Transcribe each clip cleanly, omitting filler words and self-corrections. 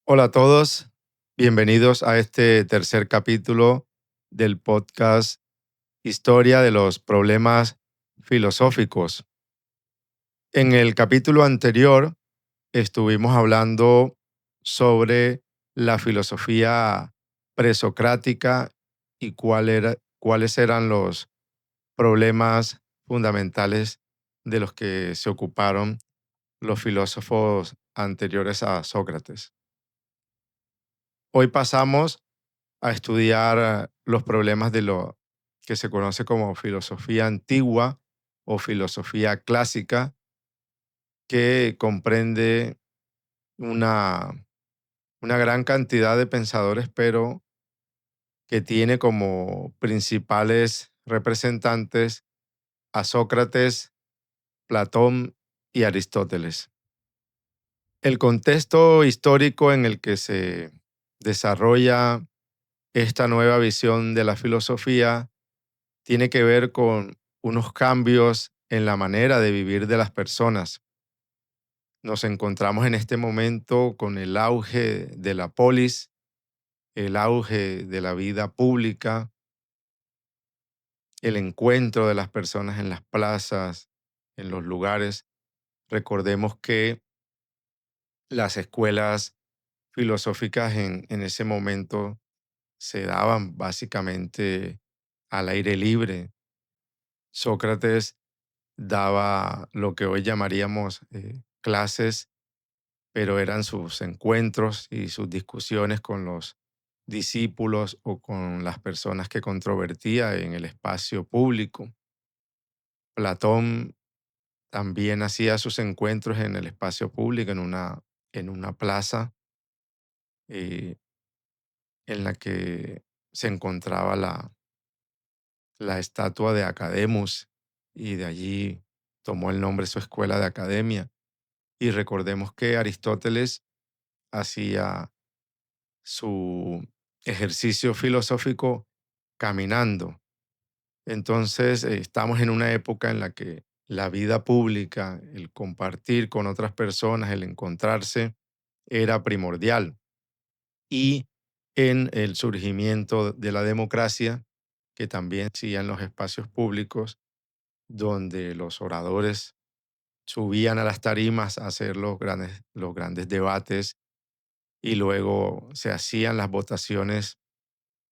Hola a todos, bienvenidos a este tercer capítulo del podcast Historia de los Problemas Filosóficos. En el capítulo anterior estuvimos hablando sobre la filosofía presocrática y cuáles eran los problemas fundamentales de los que se ocuparon los filósofos anteriores a Sócrates. Hoy pasamos a estudiar los problemas de lo que se conoce como filosofía antigua o filosofía clásica, que comprende una, una gran cantidad de pensadores, pero que tiene como principales representantes a Sócrates, Platón y Aristóteles. El contexto histórico en el que se desarrolla esta nueva visión de la filosofía tiene que ver con unos cambios en la manera de vivir de las personas. Nos encontramos en este momento con el auge de la polis, el auge de la vida pública, el encuentro de las personas en las plazas, en los lugares. Recordemos que las escuelas filosóficas en ese momento se daban básicamente al aire libre. Sócrates daba lo que hoy llamaríamos clases, pero eran sus encuentros y sus discusiones con los discípulos o con las personas que controvertía en el espacio público. Platón también hacía sus encuentros en el espacio público, en una plaza eh, en la que se encontraba la estatua de Academus, y de allí tomó el nombre su escuela de academia. Y recordemos que Aristóteles hacía su ejercicio filosófico caminando. Entonces, estamos en una época en la que la vida pública, el compartir con otras personas, el encontrarse, era primordial. Y en el surgimiento de la democracia, que también existía en los espacios públicos, donde los oradores subían a las tarimas a hacer los grandes debates, y luego se hacían las votaciones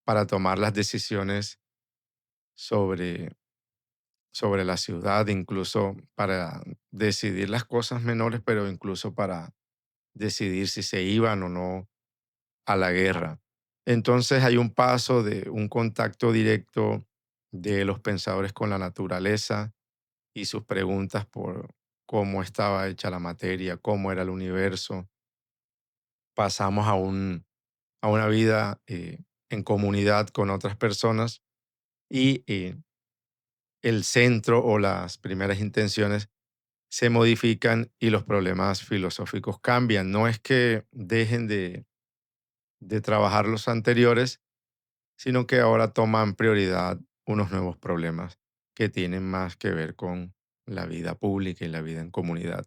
para tomar las decisiones sobre, sobre la ciudad, incluso para decidir las cosas menores, pero incluso para decidir si se iban o no a la guerra. Entonces hay un paso de un contacto directo de los pensadores con la naturaleza y sus preguntas por cómo estaba hecha la materia, cómo era el universo. Pasamos a una vida en comunidad con otras personas, y el centro o las primeras intenciones se modifican y los problemas filosóficos cambian. No es que dejen de trabajar los anteriores, sino que ahora toman prioridad unos nuevos problemas que tienen más que ver con la vida pública y la vida en comunidad.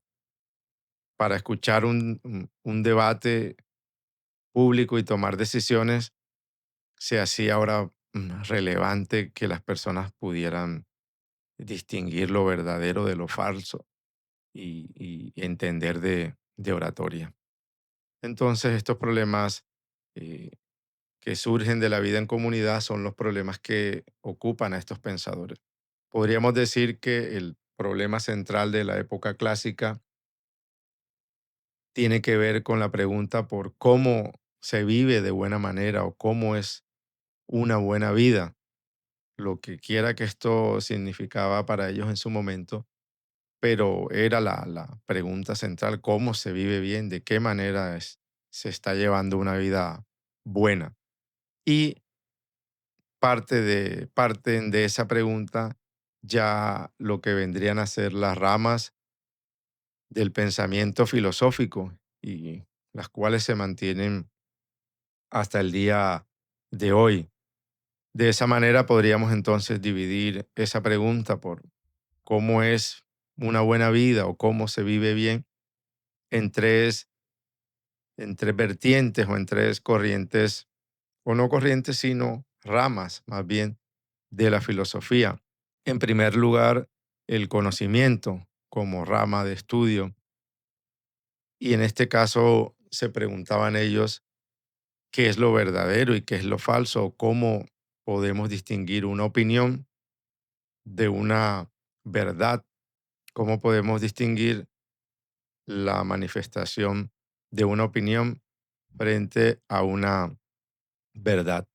Para escuchar un debate público y tomar decisiones, se hacía ahora relevante que las personas pudieran distinguir lo verdadero de lo falso y entender de oratoria. Entonces, estos problemas eh, que surgen de la vida en comunidad son los problemas que ocupan a estos pensadores. Podríamos decir que el problema central de la época clásica tiene que ver con la pregunta por cómo se vive de buena manera o cómo es una buena vida, lo que quiera que esto significaba para ellos en su momento, pero era la pregunta central: cómo se vive bien, de qué manera se está llevando una vida buena. Y parten de esa pregunta ya lo que vendrían a ser las ramas del pensamiento filosófico, y las cuales se mantienen hasta el día de hoy. De esa manera podríamos entonces dividir esa pregunta por cómo es una buena vida o cómo se vive bien en tres en tres vertientes o en tres corrientes, o no corrientes, sino ramas más bien de la filosofía. En primer lugar, el conocimiento como rama de estudio, y en este caso se preguntaban ellos qué es lo verdadero y qué es lo falso, o cómo podemos distinguir una opinión de una verdad, cómo podemos distinguir la manifestación de una opinión frente a una verdad.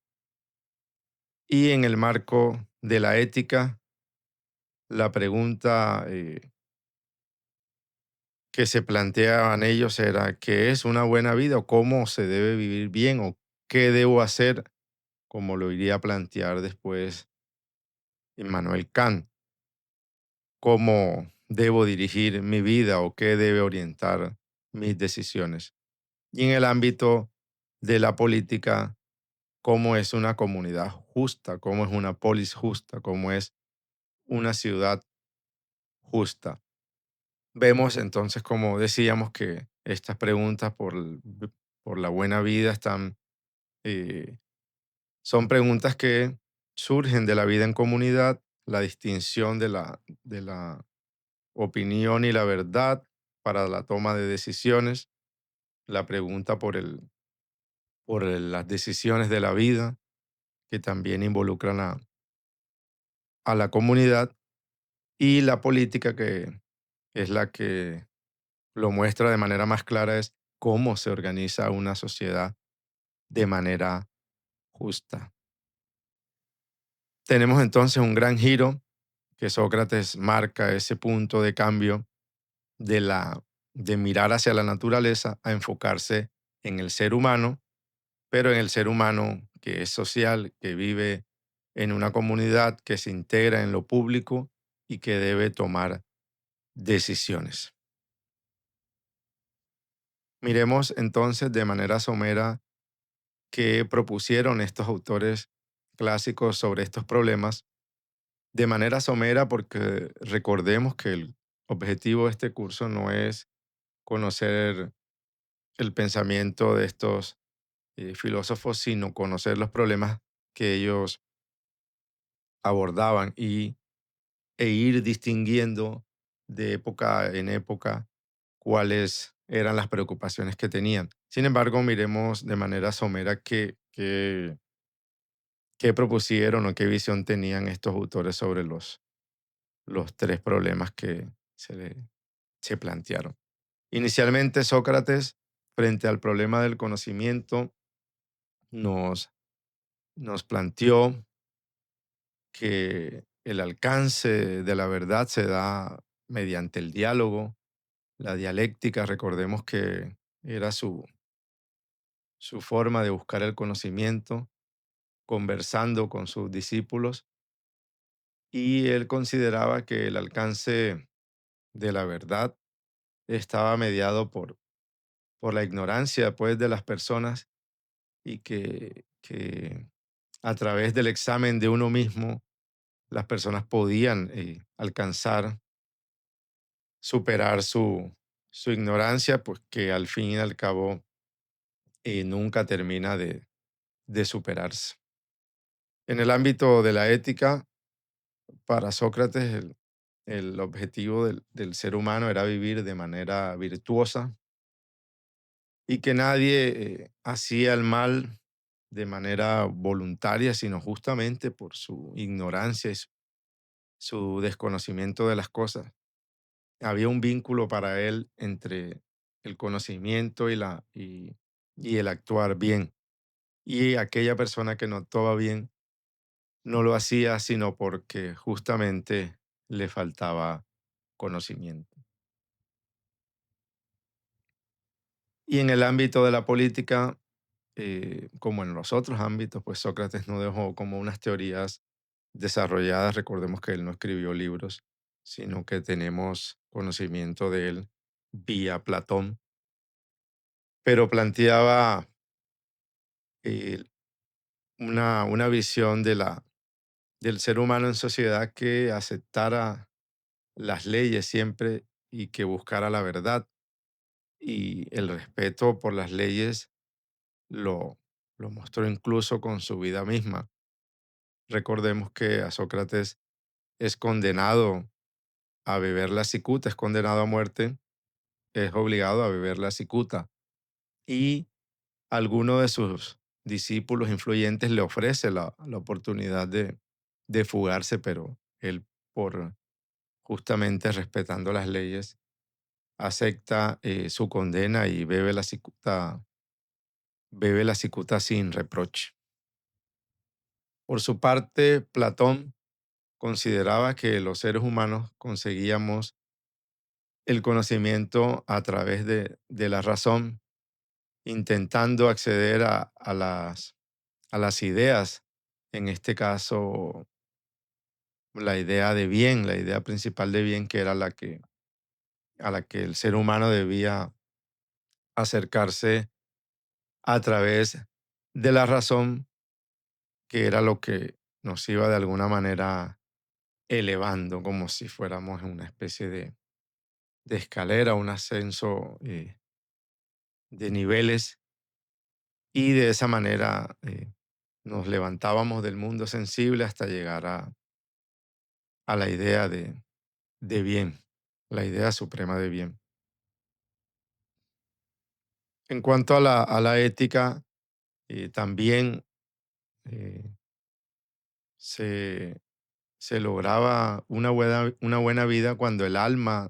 Y en el marco de la ética, la pregunta que se planteaban ellos era qué es una buena vida o cómo se debe vivir bien o qué debo hacer, como lo iría a plantear después Immanuel Kant, cómo debo dirigir mi vida o qué debe orientar mis decisiones. Y en el ámbito de la política, cómo es una comunidad justa, cómo es una polis justa, cómo es una ciudad justa. Vemos entonces, como decíamos, que estas preguntas por la buena vida eh, son preguntas que surgen de la vida en comunidad, la distinción de la opinión y la verdad para la toma de decisiones, la pregunta las decisiones de la vida que también involucran a la comunidad, y la política que es la que lo muestra de manera más clara, es cómo se organiza una sociedad de manera justa. Tenemos entonces un gran giro que Sócrates marca ese punto de cambio de de mirar hacia la naturaleza a enfocarse en el ser humano, pero en el ser humano que es social, que vive en una comunidad, que se integra en lo público y que debe tomar decisiones. Miremos entonces de manera somera qué propusieron estos autores clásicos sobre estos problemas, de manera somera porque recordemos que el objetivo de este curso no es conocer el pensamiento de estos filósofos, sino conocer los problemas que ellos abordaban e ir distinguiendo de época en época cuáles eran las preocupaciones que tenían. Sin embargo, miremos de manera somera qué propusieron o qué visión tenían estos autores sobre los tres problemas que se plantearon. Inicialmente, Sócrates, frente al problema del conocimiento, nos, nos planteó que el alcance de la verdad se da mediante el diálogo, la dialéctica. Recordemos que era su forma de buscar el conocimiento, conversando con sus discípulos, y él consideraba que el alcance de la verdad estaba mediado por la ignorancia, pues, de las personas, y que a través del examen de uno mismo las personas podían alcanzar, superar su ignorancia, pues que al fin y al cabo nunca termina de superarse. En el ámbito de la ética, para Sócrates el objetivo del ser humano era vivir de manera virtuosa y que nadie hacía el mal de manera voluntaria, sino justamente por su ignorancia y su desconocimiento de las cosas. Había un vínculo para él entre el conocimiento y el actuar bien. Y aquella persona que no actuaba bien no lo hacía sino porque justamente le faltaba conocimiento. Y en el ámbito de la política, como en los otros ámbitos, pues Sócrates no dejó como unas teorías desarrolladas. Recordemos que él no escribió libros, sino que tenemos conocimiento de él vía Platón, pero planteaba eh, una visión del ser humano en sociedad que aceptara las leyes siempre y que buscara la verdad, y el respeto por las leyes lo, lo mostró incluso con su vida misma. Recordemos que a Sócrates es condenado a beber la cicuta, es condenado a muerte, es obligado a beber la cicuta y alguno de sus discípulos influyentes le ofrece la oportunidad de fugarse, pero él, por justamente respetando las leyes, acepta su condena y bebe la cicuta sin reproche. Por su parte, Platón consideraba que los seres humanos conseguíamos el conocimiento a través de la razón, intentando acceder a las ideas, en este caso, la idea de bien, la idea principal de bien, que era a la que el ser humano debía acercarse a través de la razón, que era lo que nos iba de alguna manera elevando, como si fuéramos en una especie de escalera, un ascenso de niveles, y de esa manera nos levantábamos del mundo sensible hasta llegar a la idea de bien, la idea suprema de bien. En cuanto a a la ética, también eh, se, se lograba una buena vida cuando el alma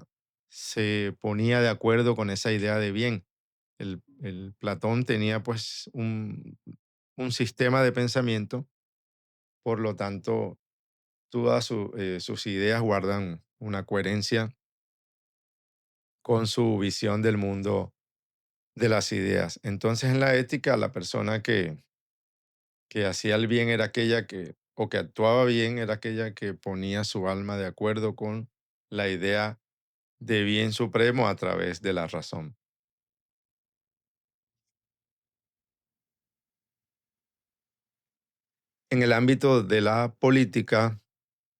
se ponía de acuerdo con esa idea de bien. El Platón tenía pues un sistema de pensamiento, por lo tanto, todas sus ideas guardan una coherencia con su visión del mundo de las ideas. Entonces, en la ética, la persona que hacía el bien era aquella o que actuaba bien era aquella que ponía su alma de acuerdo con la idea de bien supremo a través de la razón. En el ámbito de la política,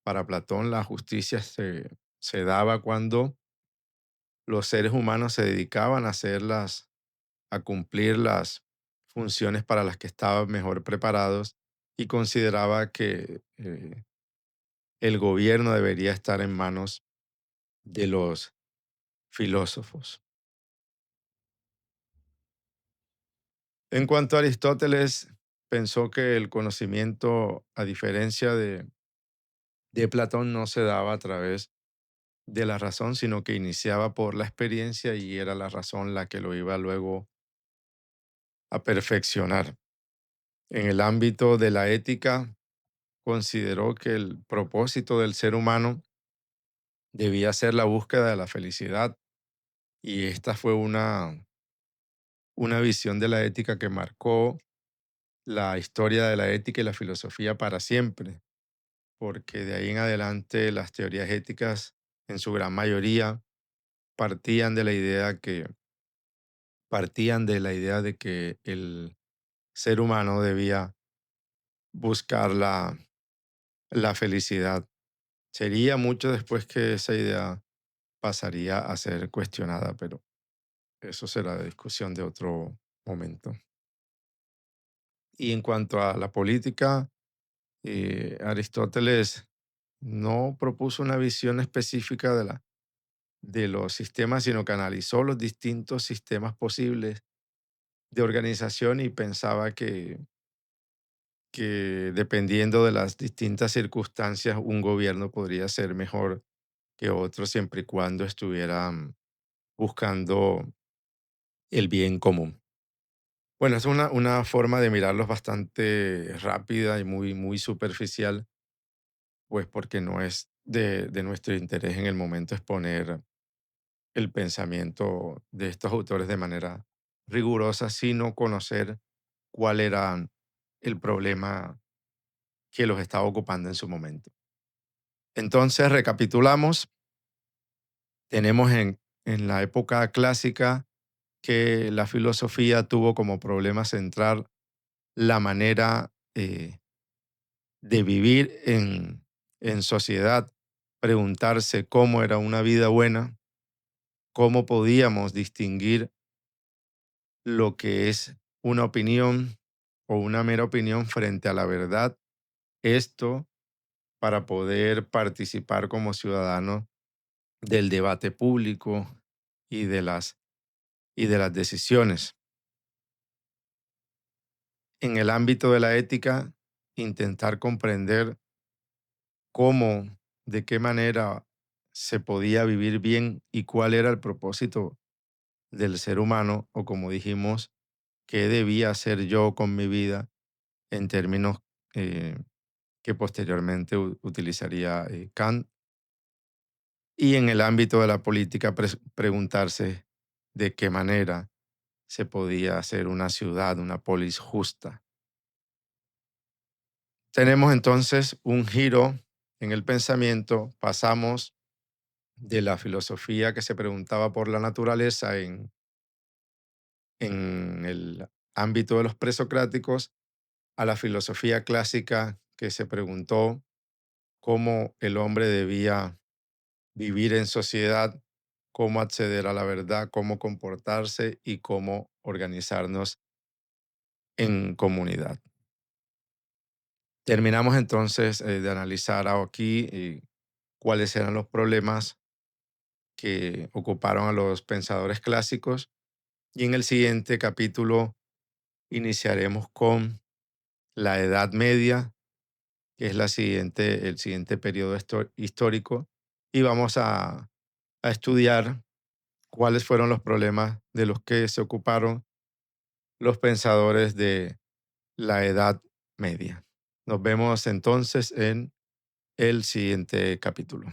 para Platón, la justicia se daba cuando los seres humanos se dedicaban a a cumplir las funciones para las que estaban mejor preparados y consideraba que el gobierno debería estar en manos de los filósofos. En cuanto a Aristóteles, pensó que el conocimiento, a diferencia de Platón, no se daba a través de la razón, sino que iniciaba por la experiencia y era la razón la que lo iba luego a perfeccionar. En el ámbito de la ética, consideró que el propósito del ser humano debía ser la búsqueda de la felicidad y esta fue una visión de la ética que marcó la historia de la ética y la filosofía para siempre, porque de ahí en adelante las teorías éticas en su gran mayoría partían de la idea partían de la idea de que el ser humano debía buscar la felicidad. Sería mucho después que esa idea pasaría a ser cuestionada, pero eso será de discusión de otro momento. Y en cuanto a la política, Aristóteles no propuso una visión específica de los sistemas, sino que analizó los distintos sistemas posibles de organización y pensaba que dependiendo de las distintas circunstancias, un gobierno podría ser mejor que otro siempre y cuando estuvieran buscando el bien común. Bueno, es una forma de mirarlos bastante rápida y muy superficial, pues porque no es de nuestro interés en el momento exponer el pensamiento de estos autores de manera rigurosa, sino conocer cuál era el problema que los estaba ocupando en su momento. Entonces, recapitulamos, tenemos en la época clásica que la filosofía tuvo como problema central la manera de vivir en sociedad, preguntarse cómo era una vida buena, cómo podíamos distinguir lo que es una opinión o una mera opinión frente a la verdad. Esto para poder participar como ciudadano del debate público y de las decisiones. En el ámbito de la ética, intentar comprender cómo, de qué manera se podía vivir bien y cuál era el propósito del ser humano, o como dijimos, qué debía hacer yo con mi vida en términos eh, que posteriormente utilizaría Kant. Y en el ámbito de la política, preguntarse de qué manera se podía hacer una ciudad, una polis justa. Tenemos entonces un giro en el pensamiento, pasamos de la filosofía que se preguntaba por la naturaleza en el ámbito de los presocráticos a la filosofía clásica que se preguntó cómo el hombre debía vivir en sociedad, cómo acceder a la verdad, cómo comportarse y cómo organizarnos en comunidad. Terminamos entonces de analizar aquí cuáles eran los problemas que ocuparon a los pensadores clásicos, y en el siguiente capítulo iniciaremos con la Edad Media, que es el siguiente periodo histórico, y vamos a estudiar cuáles fueron los problemas de los que se ocuparon los pensadores de la Edad Media. Nos vemos entonces en el siguiente capítulo.